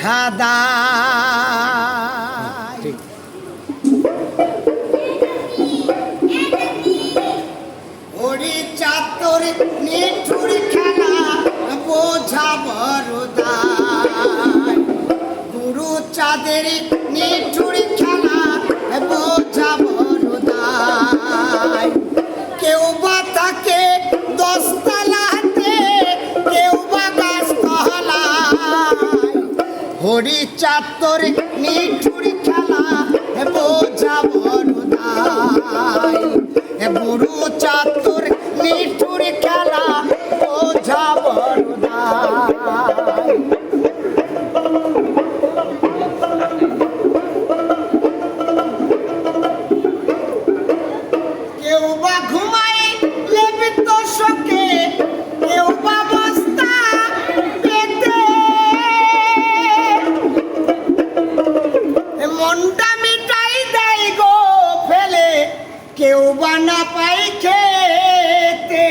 বোঝাদায়। ওরে চাতর নিঠুর খেলা বোঝা বড়দায়। গুরু চাঁদের নিঠুর খেলা বোঝা বড়দায়। কেউ বা থাকে 10 তলাতে, কেউ বা গাছতলায়। হরি চাতর নিঠুর খেলা বোঝা বড়দায়। গুরু চাতর নিঠুর খেলা বোঝা বড়দায়। কেউ বা ঘুমায় লেপিত শোকে, কেউ বা বস্তা পেতে। মনটা মিটাই দেয় গো ফেলে, কেউ বা না পাই খেতে।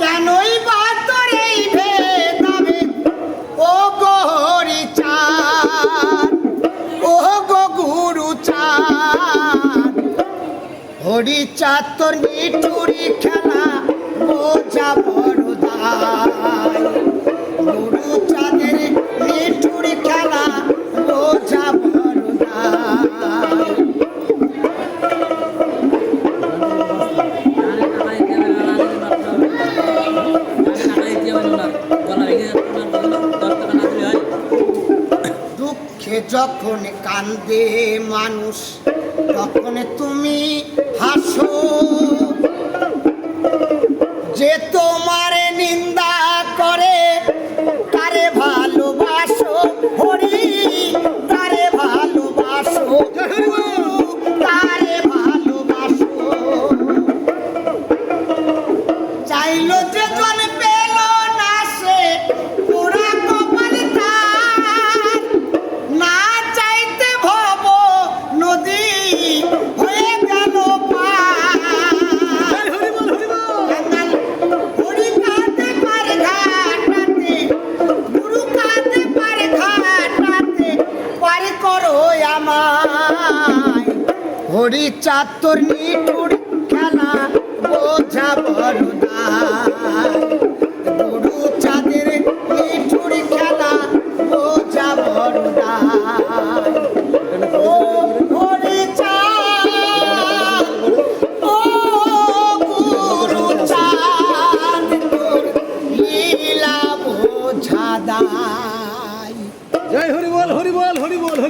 কেনই বা তোর এই ভেদাভেদ ও গো হরি চাঁদ, ও গো গুরু চাঁদ। হরি চাতর নিঠুরি খেলা বোঝা বড়দায়। গুরু চাঁদের নিঠুরি খেলা বোঝা বড়দায়। দুঃখে যখন কান্দে মানুষ তখন তুমি হাসো। যে তোমারে নিন্দা করে তারে ভালোবাসো। হরি তারে ভালোবাসো, তারে ভালোবাসো। চাইলো যে জন পেল না সে পুরা কপাল তার। না চাইতে ভব নদী হয়ে গেল পার। হরি কাঁদে পারে ঘাটাতে, গুরু কাঁদে পারে ঘাটাতে। পার করো আমায়। হরি চাতর নিঠুর খেলা বোঝা বড়দায়। গুরু চাঁদের নিঠুর খেলা বোঝা বড়দায়। ও হরি চাঁদ, ও গুরু চাঁদ, তোর লীলা বোঝা দায়। জয় হরি বল হরি বল হরি বল হরি।